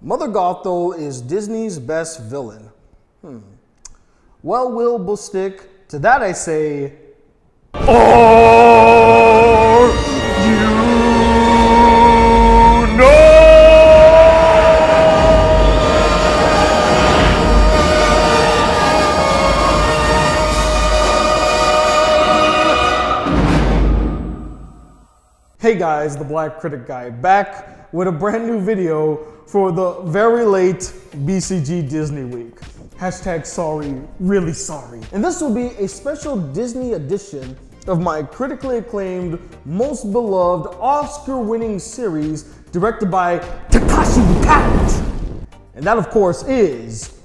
Mother Gothel is Disney's best villain. Well, Will Bustick, to that I say, are you know? Hey guys, the Black Critic Guy, back with a brand new video for the very late BCG Disney Week. Hashtag sorry, really sorry. And this will be a special Disney edition of my critically acclaimed, most beloved, Oscar-winning series directed by Takashi Cat. And that, of course, is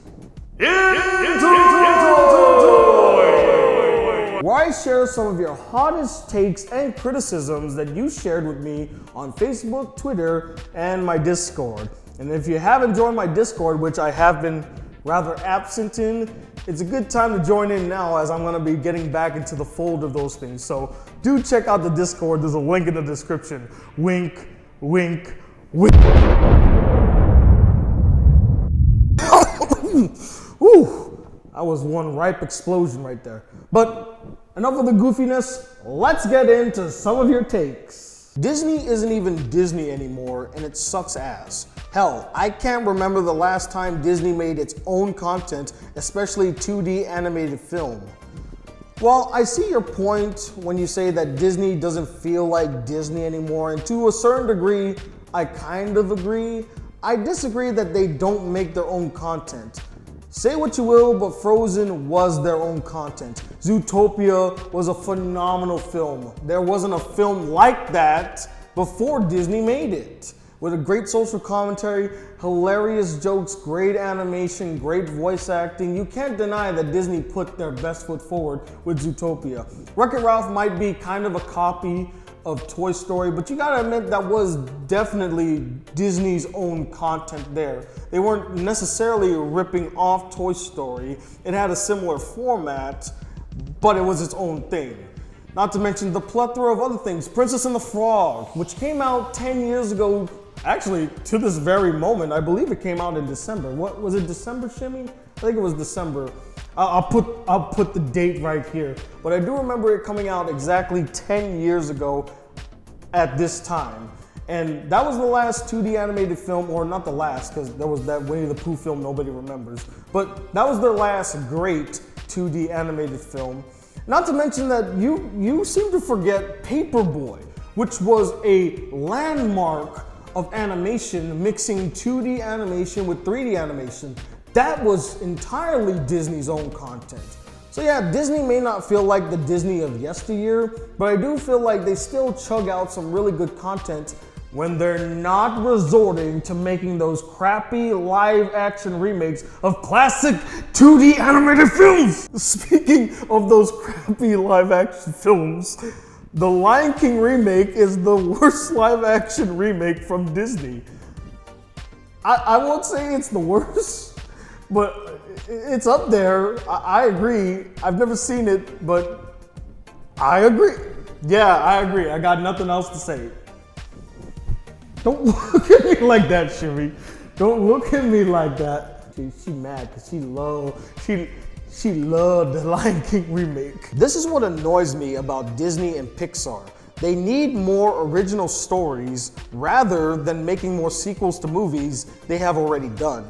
where I share some of your hottest takes and criticisms that you shared with me on Facebook, Twitter, and my Discord. And if you haven't joined my Discord, which I have been rather absent in, it's a good time to join in now as I'm gonna be getting back into the fold of those things. So do check out the Discord, there's a link in the description. Wink, wink, wink. Whew, that was one ripe explosion right there. But enough of the goofiness, let's get into some of your takes. Disney isn't even Disney anymore, and it sucks ass. Hell, I can't remember the last time Disney made its own content, especially 2D animated film. Well, I see your point when you say that Disney doesn't feel like Disney anymore, and to a certain degree, I kind of agree. I disagree that they don't make their own content. Say what you will, but Frozen was their own content. Zootopia was a phenomenal film. There wasn't a film like that before Disney made it. With a great social commentary, hilarious jokes, great animation, great voice acting, you can't deny that Disney put their best foot forward with Zootopia. Wreck-It Ralph might be kind of a copy of Toy Story, but you gotta admit that was definitely Disney's own content there. They weren't necessarily ripping off Toy Story. It had a similar format, but it was its own thing. Not to mention the plethora of other things. Princess and the Frog, which came out 10 years ago, actually to this very moment. I believe it came out in December. What was it, December, Shimmy? I think it was December. I'll put the date right here. But I do remember it coming out exactly 10 years ago at this time. And that was the last 2D animated film, or not the last, because there was that Winnie the Pooh film nobody remembers. But that was their last great 2D animated film. Not to mention that you seem to forget Paperboy, which was a landmark of animation, mixing 2D animation with 3D animation. That was entirely Disney's own content. So yeah, Disney may not feel like the Disney of yesteryear, but I do feel like they still chug out some really good content when they're not resorting to making those crappy live action remakes of classic 2D animated films. Speaking of those crappy live action films, the Lion King remake is the worst live action remake from Disney. I won't say it's the worst, but it's up there. I agree. I've never seen it, but I agree. Yeah, I agree. I got nothing else to say. Don't look at me like that, Shimmy. Don't look at me like that. She mad because she loved the Lion King remake. This is what annoys me about Disney and Pixar. They need more original stories rather than making more sequels to movies they have already done.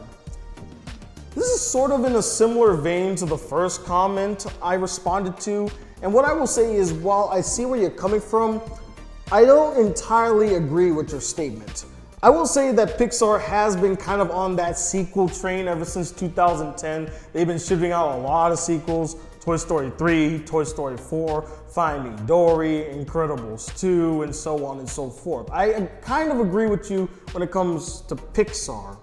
This is sort of in a similar vein to the first comment I responded to, and what I will say is, while I see where you're coming from, I don't entirely agree with your statement. I will say that Pixar has been kind of on that sequel train ever since 2010. They've been shipping out a lot of sequels. Toy Story 3, Toy Story 4, Finding Dory, Incredibles 2, and so on and so forth. I kind of agree with you when it comes to Pixar.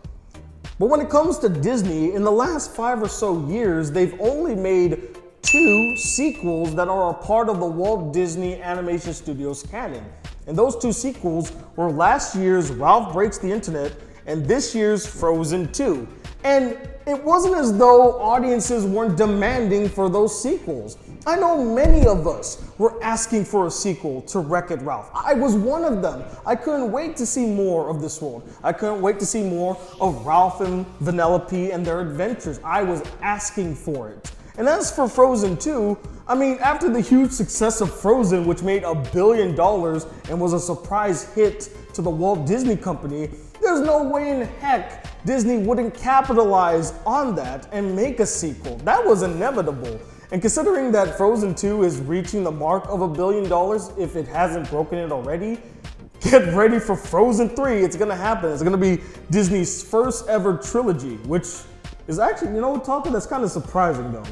But when it comes to Disney, in the last 5 or so years, they've only made 2 sequels that are a part of the Walt Disney Animation Studios canon. And those 2 sequels were last year's Ralph Breaks the Internet and this year's Frozen 2. And it wasn't as though audiences weren't demanding for those sequels. I know many of us were asking for a sequel to Wreck-It Ralph. I was one of them. I couldn't wait to see more of this world. I couldn't wait to see more of Ralph and Vanellope and their adventures. I was asking for it. And as for Frozen 2, I mean, after the huge success of Frozen, which made $1 billion and was a surprise hit to the Walt Disney Company, there's no way in heck Disney wouldn't capitalize on that and make a sequel. That was inevitable. And considering that Frozen 2 is reaching the mark of $1 billion, if it hasn't broken it already, get ready for Frozen 3. It's gonna happen. It's gonna be Disney's first ever trilogy, which is actually, you know, talking that's kind of surprising though.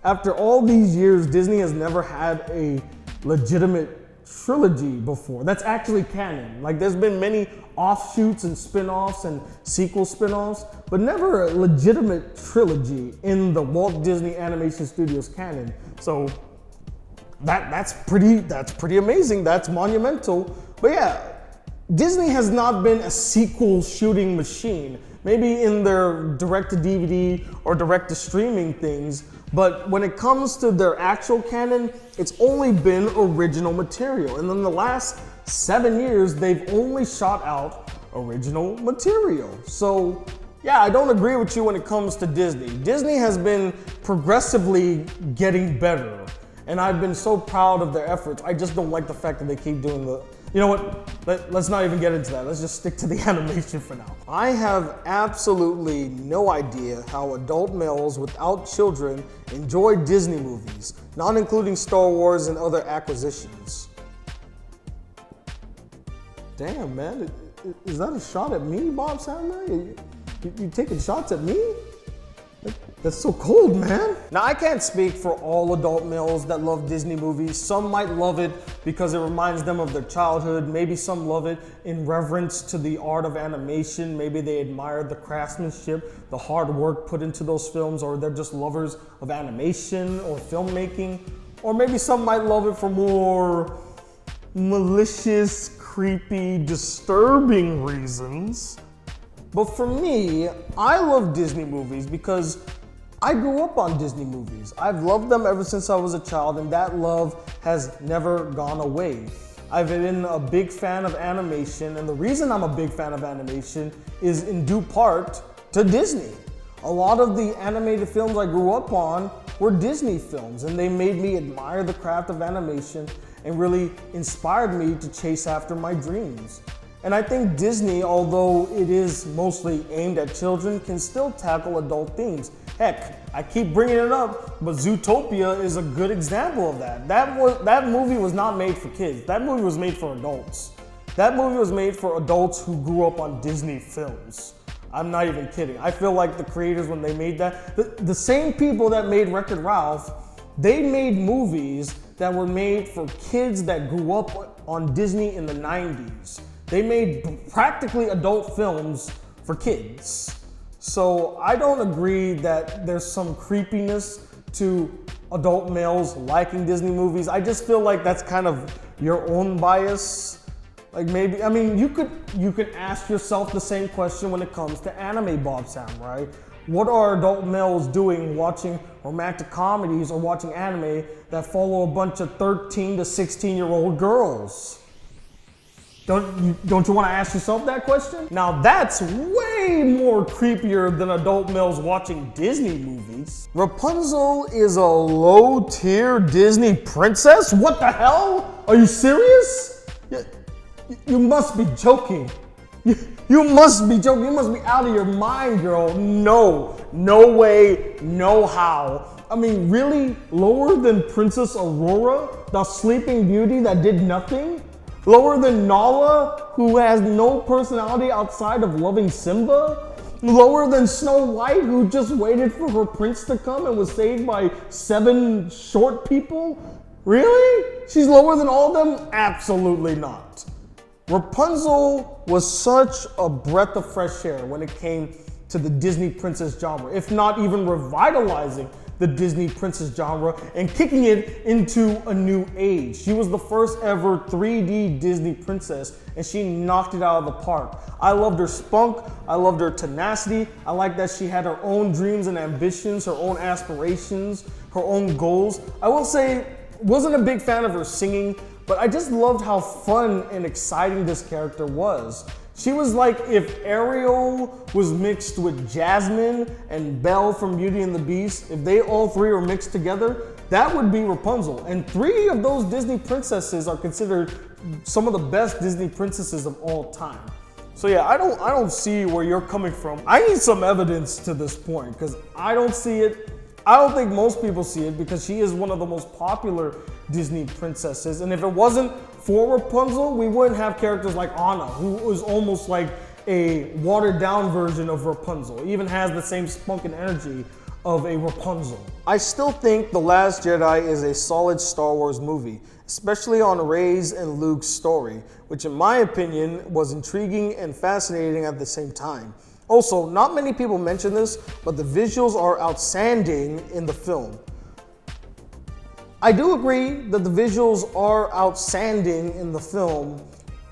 After all these years, Disney has never had a legitimate trilogy before. That's actually canon. Like, there's been many offshoots and spin-offs and sequel spin-offs, but never a legitimate trilogy in the Walt Disney Animation Studios canon. So that's pretty amazing. That's monumental. But yeah, Disney has not been a sequel shooting machine. Maybe in their direct-to-DVD or direct-to-streaming things, but when it comes to their actual canon, it's only been original material. And in the last 7 years, they've only shot out original material. So yeah, I don't agree with you when it comes to Disney. Disney has been progressively getting better, and I've been so proud of their efforts. I just don't like the fact that they keep doing the, you know what, let's not even get into that. Let's just stick to the animation for now. I have absolutely no idea how adult males without children enjoy Disney movies, not including Star Wars and other acquisitions. Damn, man, is that a shot at me, Bob Samurai? You taking shots at me? That's so cold, man. Now, I can't speak for all adult males that love Disney movies. Some might love it because it reminds them of their childhood. Maybe some love it in reverence to the art of animation. Maybe they admire the craftsmanship, the hard work put into those films, or they're just lovers of animation or filmmaking. Or maybe some might love it for more malicious, creepy, disturbing reasons. But for me, I love Disney movies because I grew up on Disney movies. I've loved them ever since I was a child, and that love has never gone away. I've been a big fan of animation, and the reason I'm a big fan of animation is in due part to Disney. A lot of the animated films I grew up on were Disney films, and they made me admire the craft of animation and really inspired me to chase after my dreams. And I think Disney, although it is mostly aimed at children, can still tackle adult themes. Heck, I keep bringing it up, but Zootopia is a good example of that. That movie was not made for kids. That movie was made for adults. That movie was made for adults who grew up on Disney films. I'm not even kidding. I feel like the creators, when they made that, the same people that made Wreck-It Ralph, they made movies that were made for kids that grew up on Disney in the 90s. They made practically adult films for kids. So I don't agree that there's some creepiness to adult males liking Disney movies. I just feel like that's kind of your own bias. Like maybe, I mean, you could ask yourself the same question when it comes to anime, Bob Samurai. What are adult males doing watching romantic comedies or watching anime that follow a bunch of 13 to 16-year-old girls? Don't you want to ask yourself that question? Now that's way more creepier than adult males watching Disney movies. Rapunzel is a low-tier Disney princess? What the hell? Are you serious? You must be joking. You must be joking. You must be out of your mind, girl. No way, no how. I mean, really? Lower than Princess Aurora, the Sleeping Beauty that did nothing? Lower than Nala, who has no personality outside of loving Simba? Lower than Snow White, who just waited for her prince to come and was saved by 7 short people? Really? She's lower than all of them? Absolutely not. Rapunzel was such a breath of fresh air when it came to the Disney princess genre, if not even revitalizing the Disney princess genre and kicking it into a new age. She was the first ever 3D Disney princess, and she knocked it out of the park. I loved her spunk, I loved her tenacity, I liked that she had her own dreams and ambitions, her own aspirations, her own goals. I will say, wasn't a big fan of her singing, but I just loved how fun and exciting this character was. She was like if Ariel was mixed with Jasmine and Belle from Beauty and the Beast. If they all three are mixed together, that would be Rapunzel. And 3 of those Disney princesses are considered some of the best Disney princesses of all time. So yeah, I don't see where you're coming from. I need some evidence to this point because I don't see it. I don't think most people see it because she is one of the most popular Disney princesses. And if it wasn't for Rapunzel, we wouldn't have characters like Anna, who is almost like a watered down version of Rapunzel. Even has the same spunk and energy of a Rapunzel. I still think The Last Jedi is a solid Star Wars movie, especially on Rey's and Luke's story, which in my opinion was intriguing and fascinating at the same time. Also, not many people mention this, but the visuals are outstanding in the film. I do agree that the visuals are outstanding in the film,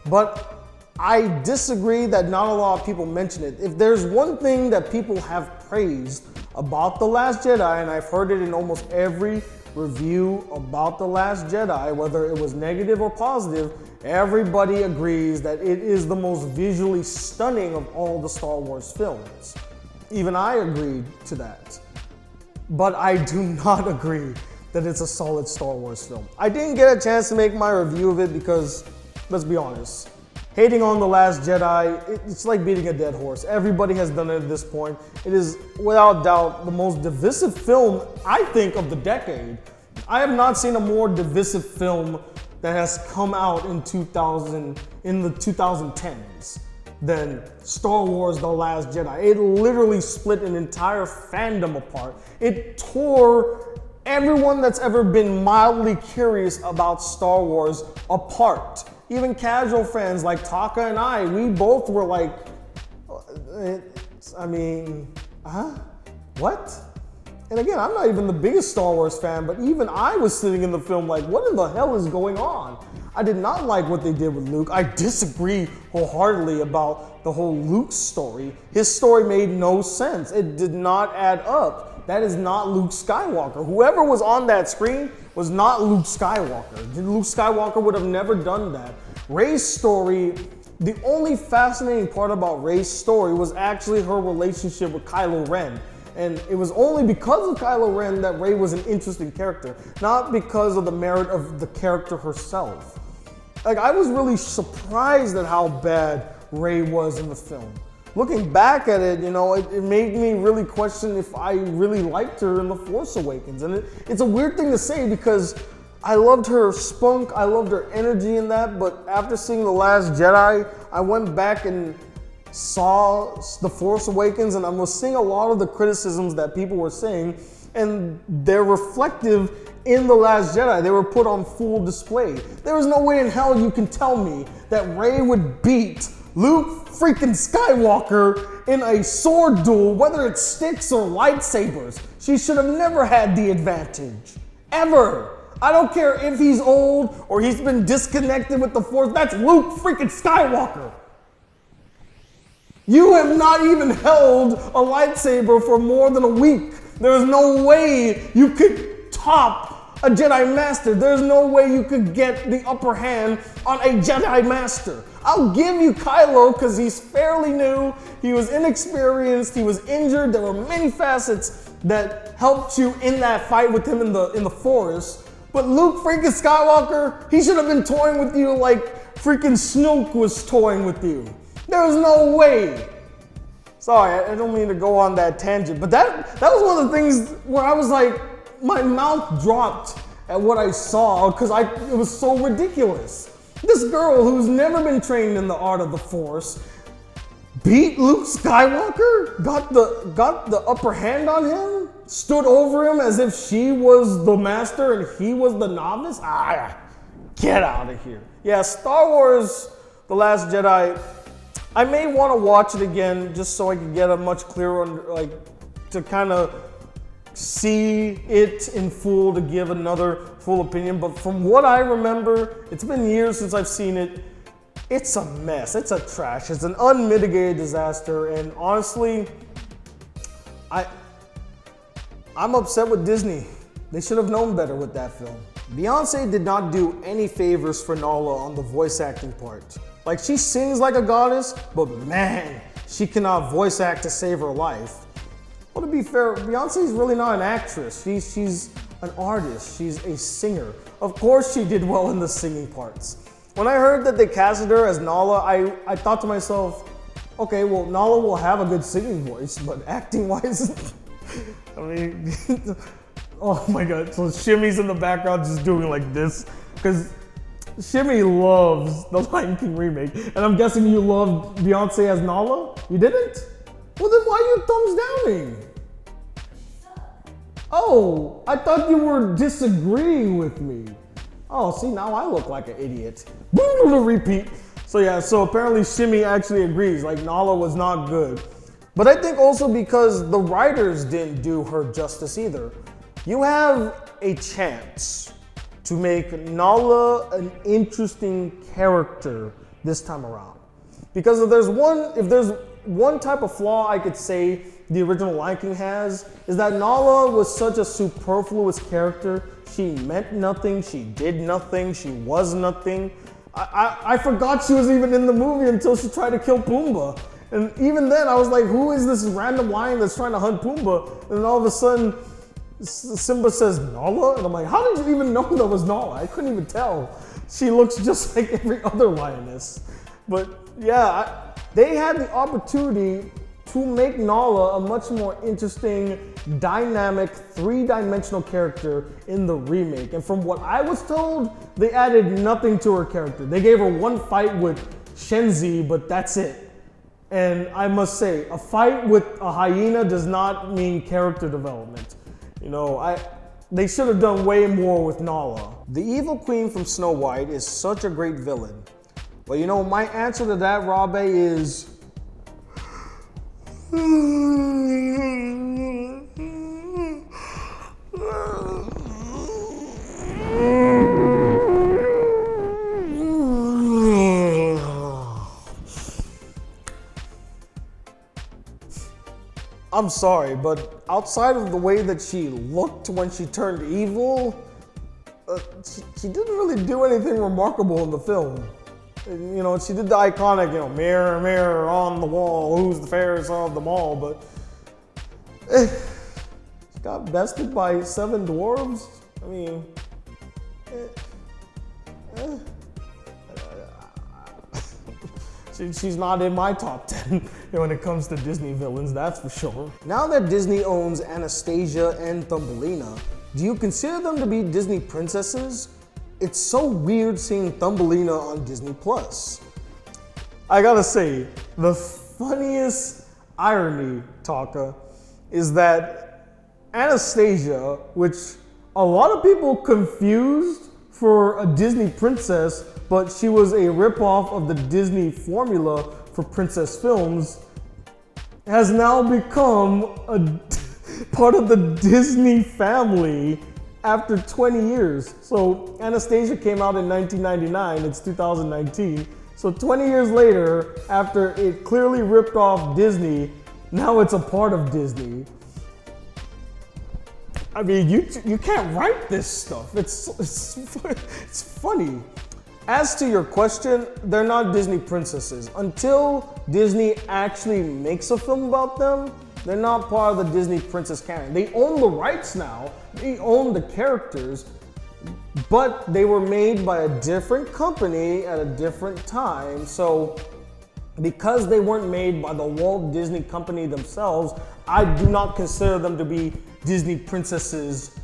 but I disagree that not a lot of people mention it. If there's one thing that people have praised about The Last Jedi, and I've heard it in almost every review about The Last Jedi, whether it was negative or positive, everybody agrees that it is the most visually stunning of all the Star Wars films. Even I agreed to that. But I do not agree that it's a solid Star Wars film. I didn't get a chance to make my review of it because, let's be honest, hating on The Last Jedi, it's like beating a dead horse. Everybody has done it at this point. It is, without doubt, the most divisive film, I think, of the decade. I have not seen a more divisive film that has come out in the 2010s than Star Wars The Last Jedi. It literally split an entire fandom apart. It tore everyone that's ever been mildly curious about Star Wars apart. Even casual fans like Taka and I, we both were like, what? And again, I'm not even the biggest Star Wars fan, but even I was sitting in the film like, what in the hell is going on? I did not like what they did with Luke. I disagree wholeheartedly about the whole Luke story. His story made no sense. It did not add up. That is not Luke Skywalker. Whoever was on that screen was not Luke Skywalker. Luke Skywalker would have never done that. Rey's story, the only fascinating part about Rey's story was actually her relationship with Kylo Ren. And it was only because of Kylo Ren that Rey was an interesting character, not because of the merit of the character herself. Like, I was really surprised at how bad Rey was in the film. Looking back at it, it made me really question if I really liked her in The Force Awakens. And it's a weird thing to say because I loved her spunk, I loved her energy in that, but after seeing The Last Jedi, I went back and saw The Force Awakens, and I was seeing a lot of the criticisms that people were saying, and they're reflective in The Last Jedi. They were put on full display. There was no way in hell you can tell me that Rey would beat Luke freaking Skywalker in a sword duel, whether it's sticks or lightsabers. She should have never had the advantage. Ever. I don't care if he's old or he's been disconnected with the Force. That's Luke freaking Skywalker. You have not even held a lightsaber for more than a week. There's no way you could top a Jedi Master. There's no way you could get the upper hand on a Jedi Master. I'll give you Kylo because he's fairly new, he was inexperienced, he was injured, there were many facets that helped you in that fight with him in the forest. But Luke freaking Skywalker, he should have been toying with you like freaking Snoke was toying with you. There's no way. Sorry, I don't mean to go on that tangent, but that was one of the things where I was like, my mouth dropped at what I saw because it was so ridiculous. This girl who's never been trained in the art of the Force beat Luke Skywalker, got the upper hand on him, stood over him as if she was the master and he was the novice. Get out of here. Yeah, Star Wars The Last Jedi, I may want to watch it again just so I can get a much clearer, to kind of see it in full to give another full opinion, but from what I remember, it's been years since I've seen it. It's a mess, it's a trash, it's an unmitigated disaster, and honestly, I'm upset with Disney. They should have known better with that film. Beyonce did not do any favors for Nala on the voice acting part. Like, she sings like a goddess, but man, she cannot voice act to save her life. Well, to be fair, Beyonce's really not an actress. She's an artist, she's a singer. Of course she did well in the singing parts. When I heard that they casted her as Nala, I thought to myself, okay, well, Nala will have a good singing voice, but acting-wise, I mean, oh my God. So Shimmy's in the background just doing like this, because Shimmy loves the Lion King remake, and I'm guessing you loved Beyonce as Nala? You didn't? Well, then why are you thumbs downing? Oh, I thought you were disagreeing with me. Oh, see, now I look like an idiot. Repeat. So yeah, so apparently Shimmy actually agrees, like Nala was not good. But I think also because the writers didn't do her justice either. You have a chance to make Nala an interesting character this time around. Because if there's one type of flaw I could say the original Lion King has, is that Nala was such a superfluous character. She meant nothing, she did nothing, she was nothing. I forgot she was even in the movie until she tried to kill Pumbaa. And even then I was like, who is this random lion that's trying to hunt Pumbaa? And then all of a sudden, Simba says, Nala? And I'm like, how did you even know that was Nala? I couldn't even tell. She looks just like every other lioness. But yeah, they had the opportunity to make Nala a much more interesting, dynamic, three-dimensional character in the remake. And from what I was told, they added nothing to her character. They gave her one fight with Shenzi, but that's it. And I must say, a fight with a hyena does not mean character development. You know, they should have done way more with Nala. The evil queen from Snow White is such a great villain. But you know, my answer to that, Rabe, is I'm sorry, but outside of the way that she looked when she turned evil, she didn't really do anything remarkable in the film. You know, she did the iconic, you know, mirror, mirror on the wall, who's the fairest of them all, but she got bested by 7 dwarves. I mean, she's not in my top 10 when it comes to Disney villains, that's for sure. Now that Disney owns Anastasia and Thumbelina, do you consider them to be Disney princesses? It's so weird seeing Thumbelina on Disney Plus. I gotta say, the funniest irony, Taka, is that Anastasia, which a lot of people confused for a Disney princess, but she was a ripoff of the Disney formula for princess films, has now become a part of the Disney family after 20 years. So Anastasia came out in 1999, it's 2019. So 20 years later, after it clearly ripped off Disney, now it's a part of Disney. I mean, you can't write this stuff. It's funny. As to your question, they're not Disney princesses. Until Disney actually makes a film about them, they're not part of the Disney princess canon. They own the rights now, they own the characters, but they were made by a different company at a different time. So because they weren't made by the Walt Disney Company themselves, I do not consider them to be Disney princesses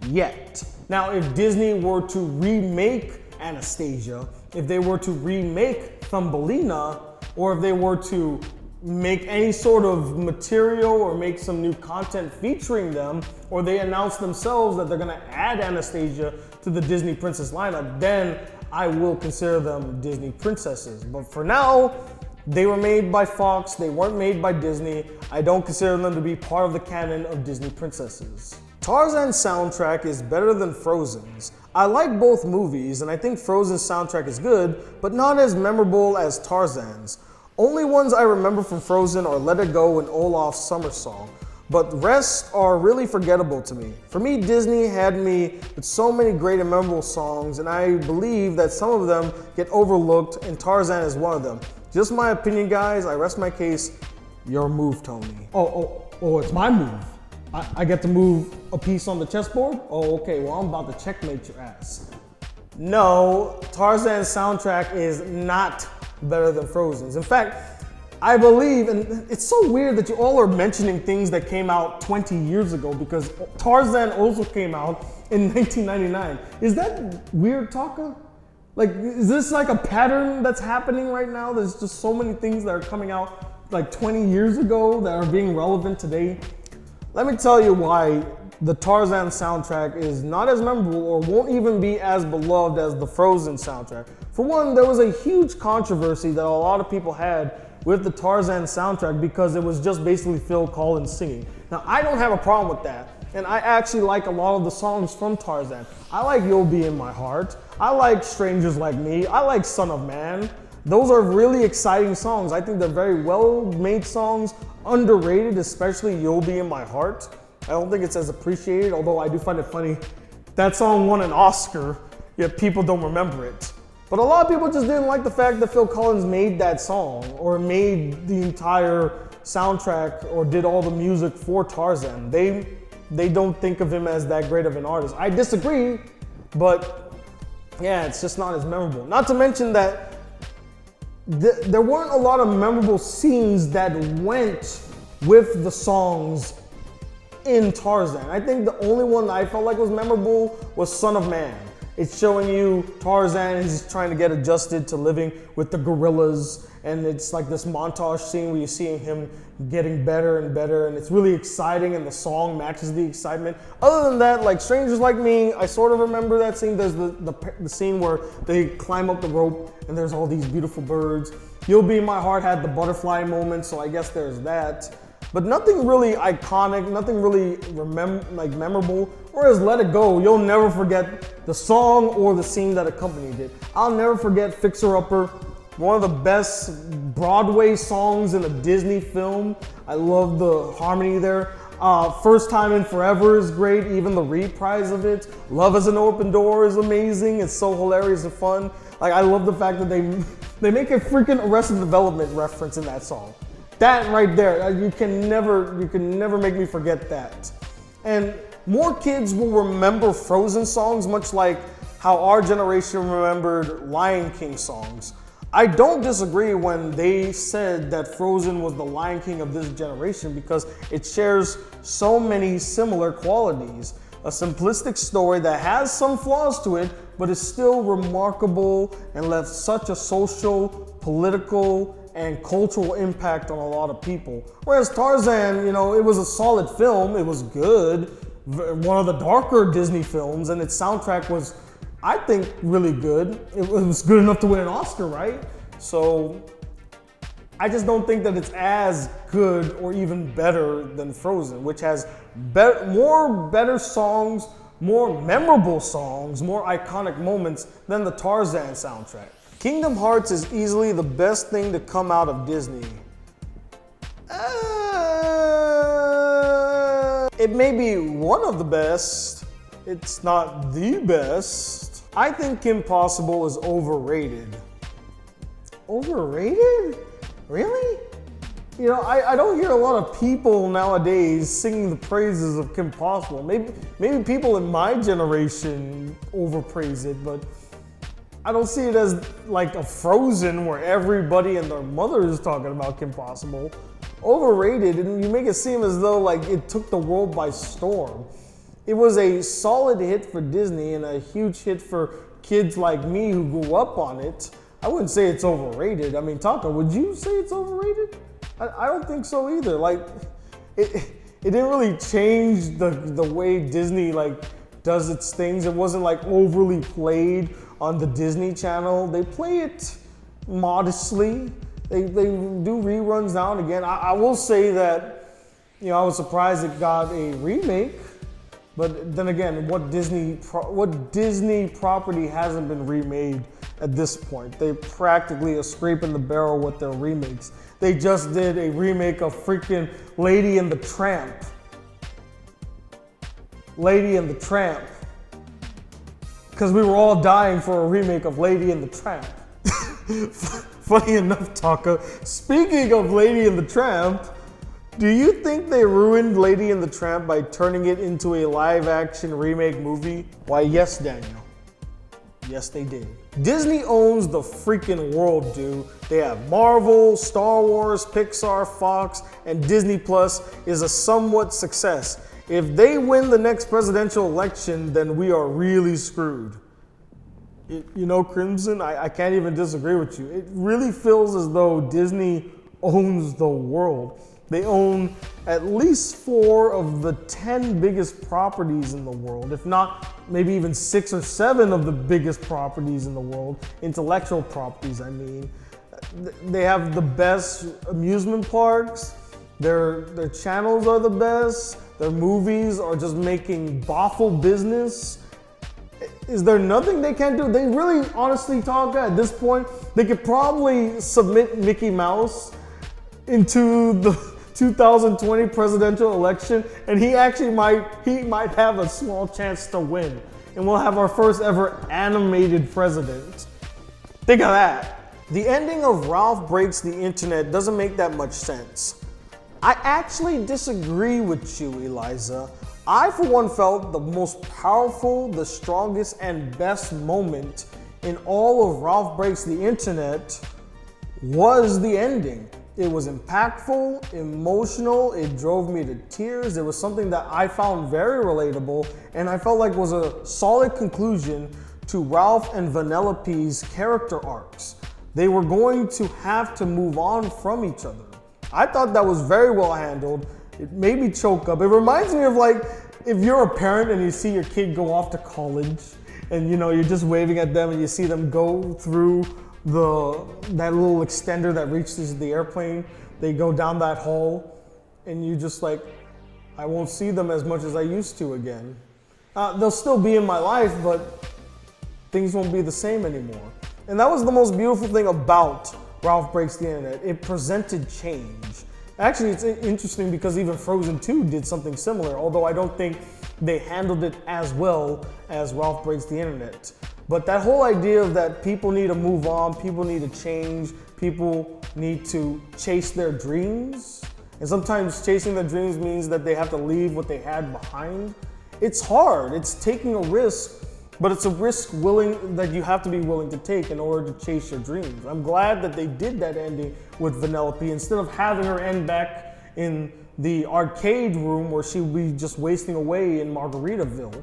yet. Now, if Disney were to remake Anastasia, if they were to remake Thumbelina, or if they were to make any sort of material or make some new content featuring them, or they announce themselves that they're gonna add Anastasia to the Disney princess lineup, then I will consider them Disney princesses. But for now, They were made by Fox, they weren't made by Disney. I don't consider them to be part of the canon of Disney princesses. Tarzan's soundtrack is better than Frozen's. I like both movies, and I think Frozen's soundtrack is good, but not as memorable as Tarzan's. Only ones I remember from Frozen are Let It Go and Olaf's Summer Song, but the rest are really forgettable to me. For me, Disney had me with so many great and memorable songs, and I believe that some of them get overlooked, and Tarzan is one of them. Just my opinion, guys. I rest my case. Your move, Tony. Oh, it's my move. I get to move a piece on the chessboard? Oh, okay, well, I'm about to checkmate your ass. No, Tarzan's soundtrack is not better than Frozen's. In fact, I believe, and it's so weird that you all are mentioning things that came out 20 years ago, because Tarzan also came out in 1999. Is that weird, Taka? Like, is this like a pattern that's happening right now? There's just so many things that are coming out like 20 years ago that are being relevant today. Let me tell you why the Tarzan soundtrack is not as memorable or won't even be as beloved as the Frozen soundtrack. For one, there was a huge controversy that a lot of people had with the Tarzan soundtrack because it was just basically Phil Collins singing. Now, I don't have a problem with that, and I actually like a lot of the songs from Tarzan. I like You'll Be in My Heart, I like Strangers Like Me, I like Son of Man. Those are really exciting songs. I think they're very well-made songs, underrated, especially You'll Be in My Heart. I don't think it's as appreciated, although I do find it funny. That song won an Oscar, yet people don't remember it. But a lot of people just didn't like the fact that Phil Collins made that song or made the entire soundtrack or did all the music for Tarzan. They don't think of him as that great of an artist. I disagree, but yeah, it's just not as memorable. Not to mention that there weren't a lot of memorable scenes that went with the songs in Tarzan. I think the only one that I felt like was memorable was Son of Man. It's showing you Tarzan is trying to get adjusted to living with the gorillas, and it's like this montage scene where you see him getting better and better, and it's really exciting, and the song matches the excitement. Other than that, like Strangers Like Me, I sort of remember that scene. There's the scene where they climb up the rope and there's all these beautiful birds. You'll Be in My Heart had the butterfly moment, so I guess there's that. But nothing really iconic, nothing really memorable. Whereas Let It Go, you'll never forget the song or the scene that accompanied it. I'll never forget Fixer Upper, one of the best Broadway songs in a Disney film. I love the harmony there. First Time in Forever is great, even the reprise of it. Love is an Open Door is amazing. It's so hilarious and fun. Like, I love the fact that they make a freaking Arrested Development reference in that song. That right there, you can never make me forget that. And more kids will remember Frozen songs, much like how our generation remembered Lion King songs. I don't disagree when they said that Frozen was the Lion King of this generation because it shares so many similar qualities. A simplistic story that has some flaws to it, but is still remarkable and left such a social, political, and cultural impact on a lot of people. Whereas Tarzan, it was a solid film, it was good, one of the darker Disney films, and its soundtrack was, I think, really good. It was good enough to win an Oscar, right? So I just don't think that it's as good or even better than Frozen, which has more better songs, more memorable songs, more iconic moments than the Tarzan soundtrack. Kingdom Hearts is easily the best thing to come out of Disney. It may be one of the best. It's not the best. I think Kim Possible is overrated. Overrated? Really? I don't hear a lot of people nowadays singing the praises of Kim Possible. Maybe people in my generation overpraise it, but I don't see it as like a Frozen where everybody and their mother is talking about Kim Possible. Overrated, and you make it seem as though like it took the world by storm. It was a solid hit for Disney and a huge hit for kids like me who grew up on it. I wouldn't say it's overrated. I mean, Taka, would you say it's overrated? I don't think so either. Like, it didn't really change the way Disney does its things. It wasn't like overly played on the Disney Channel. They play it modestly. They do reruns now and again. I will say that, I was surprised it got a remake. But then again, what Disney property hasn't been remade at this point? They practically are scraping the barrel with their remakes. They just did a remake of freaking Lady and the Tramp. Lady and the Tramp. Because we were all dying for a remake of Lady and the Tramp. Funny enough, Taka, speaking of Lady and the Tramp, do you think they ruined Lady and the Tramp by turning it into a live-action remake movie? Why, yes, Daniel. Yes, they did. Disney owns the freaking world, dude. They have Marvel, Star Wars, Pixar, Fox, and Disney Plus is a somewhat success. If they win the next presidential election, then we are really screwed. Crimson, I can't even disagree with you. It really feels as though Disney owns the world. They own at least 4 of the 10 biggest properties in the world, if not maybe even 6 or 7 of the biggest properties in the world, intellectual properties, I mean. They have the best amusement parks, their channels are the best, their movies are just making boffle business. Is there nothing they can do? They really, honestly, talk at this point, they could probably submit Mickey Mouse into the 2020 presidential election, and he might have a small chance to win, and we'll have our first ever animated president. Think of that. The ending of Ralph Breaks the Internet doesn't make that much sense. I actually disagree with you, Eliza. I, for one, felt the most powerful, the strongest, and best moment in all of Ralph Breaks the Internet was the ending. It was impactful, emotional, it drove me to tears. It was something that I found very relatable, and I felt like was a solid conclusion to Ralph and Vanellope's character arcs. They were going to have to move on from each other. I thought that was very well handled. It made me choke up. It reminds me of like, if you're a parent and you see your kid go off to college, and you're just waving at them and you see them go through that little extender that reaches the airplane, they go down that hall, and you just like, I won't see them as much as I used to again. They'll still be in my life, but things won't be the same anymore. And that was the most beautiful thing about Ralph Breaks the Internet. It presented change. Actually, it's interesting because even Frozen 2 did something similar, although I don't think they handled it as well as Ralph Breaks the Internet. But that whole idea of that people need to move on, people need to change, people need to chase their dreams. And sometimes chasing their dreams means that they have to leave what they had behind. It's hard, it's taking a risk, but it's a risk that you have to be willing to take in order to chase your dreams. I'm glad that they did that ending with Vanellope instead of having her end back in the arcade room where she would be just wasting away in Margaritaville.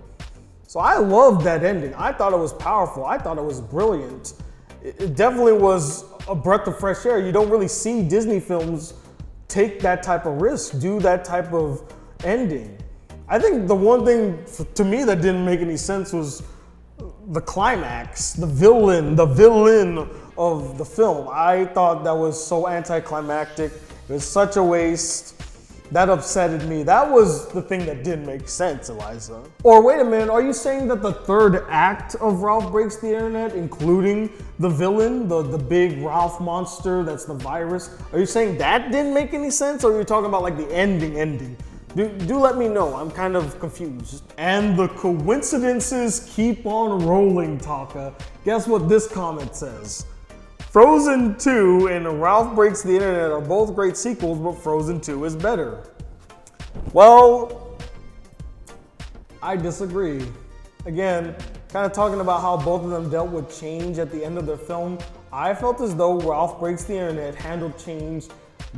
So I loved that ending. I thought it was powerful. I thought it was brilliant. It definitely was a breath of fresh air. You don't really see Disney films take that type of risk, do that type of ending. I think the one thing to me that didn't make any sense was the climax, the villain of the film. I thought that was so anticlimactic. It was such a waste. That upsetted me. That was the thing that didn't make sense, Eliza. Or wait a minute, are you saying that the third act of Ralph Breaks the Internet, including the villain, the big Ralph monster that's the virus, are you saying that didn't make any sense? Or are you talking about like the ending? Do let me know, I'm kind of confused. And the coincidences keep on rolling, Taka. Guess what this comment says? Frozen 2 and Ralph Breaks the Internet are both great sequels, but Frozen 2 is better. Well, I disagree. Again, kind of talking about how both of them dealt with change at the end of their film, I felt as though Ralph Breaks the Internet handled change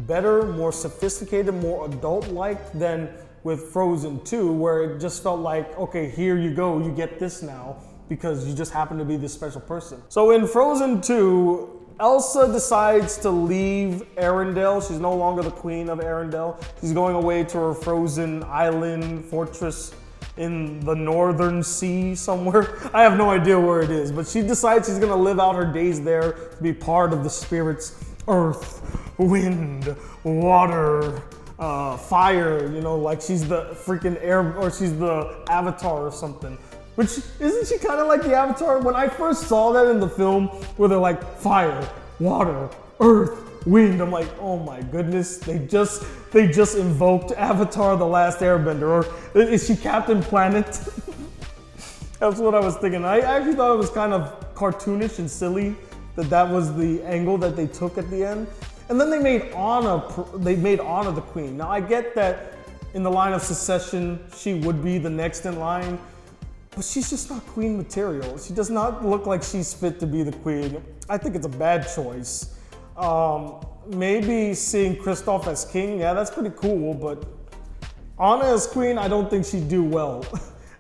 better, more sophisticated, more adult-like than with Frozen 2, where it just felt like, okay, here you go, you get this now, because you just happen to be this special person. So in Frozen 2, Elsa decides to leave Arendelle. She's no longer the queen of Arendelle. She's going away to her frozen island fortress in the northern sea somewhere. I have no idea where it is, but she decides she's gonna live out her days there to be part of the spirits earth, wind, water, fire, you know, like she's the freaking air, or she's the Avatar or something. Which, isn't she kind of like the Avatar? When I first saw that in the film, where they're like fire, water, earth, wind, I'm like, oh my goodness, they just invoked Avatar: The Last Airbender, or is she Captain Planet? That's what I was thinking. I actually thought it was kind of cartoonish and silly that was the angle that they took at the end. And then they made Anna the queen. Now I get that in the line of succession, she would be the next in line, but she's just not queen material. She does not look like she's fit to be the queen. I think it's a bad choice. Maybe seeing Kristoff as king, yeah, that's pretty cool, but Anna as queen, I don't think she'd do well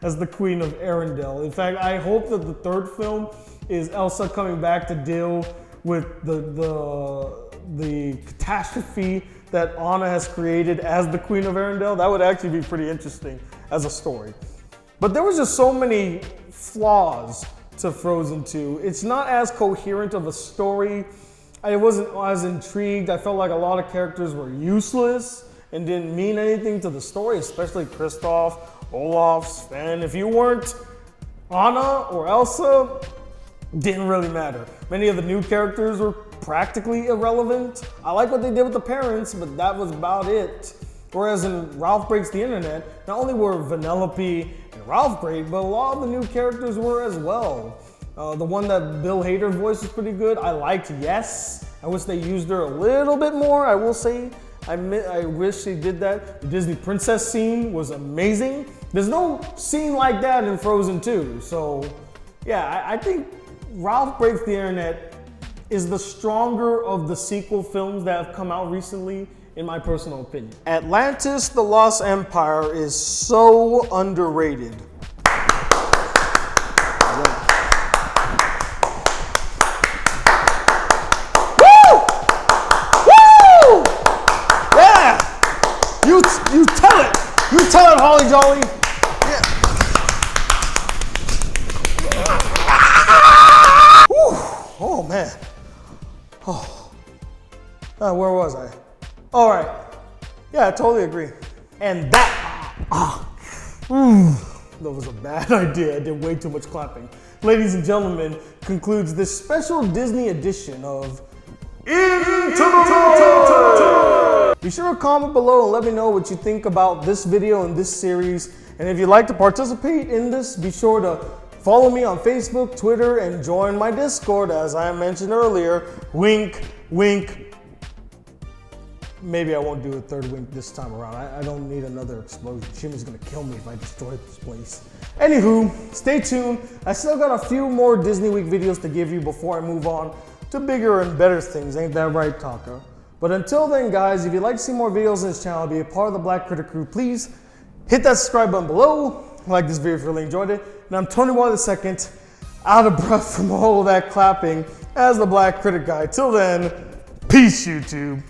as the queen of Arendelle. In fact, I hope that the third film is Elsa coming back to deal with the catastrophe that Anna has created as the queen of Arendelle. That would actually be pretty interesting as a story. But there was just so many flaws to Frozen 2. It's not as coherent of a story. I wasn't as intrigued. I felt like a lot of characters were useless and didn't mean anything to the story, especially Kristoff, Olaf, Sven. If you weren't Anna or Elsa, didn't really matter. Many of the new characters were practically irrelevant. I like what they did with the parents, but that was about it. Whereas in Ralph Breaks the Internet, not only were Vanellope and Ralph great, but a lot of the new characters were as well. The one that Bill Hader voiced was pretty good. I liked Yes. I wish they used her a little bit more, I will say. I wish they did that. The Disney princess scene was amazing. There's no scene like that in Frozen 2. So yeah, I think Ralph Breaks the Internet is the stronger of the sequel films that have come out recently, in my personal opinion. Atlantis: The Lost Empire is so underrated. Woo! Woo! Yeah! You tell it! You tell it, Holly Jolly! Yeah. Woo! Oh man. Oh. Where was I? All right. Yeah, I totally agree. And that was a bad idea. I did way too much clapping. Ladies and gentlemen, concludes this special Disney edition of Into the Be sure to comment below and let me know what you think about this video and this series. And if you'd like to participate in this, be sure to follow me on Facebook, Twitter, and join my Discord, as I mentioned earlier. Wink, wink. Maybe I won't do a third wink this time around. I don't need another explosion. Jimmy's gonna kill me if I destroy this place. Anywho, stay tuned. I still got a few more Disney Week videos to give you before I move on to bigger and better things. Ain't that right, Taka? But until then, guys, if you'd like to see more videos on this channel, be a part of the Black Critic crew, please hit that subscribe button below. Like this video if you really enjoyed it. And I'm Tony Watt II, out of breath from all of that clapping as the Black Critic Guy. Till then, peace, YouTube.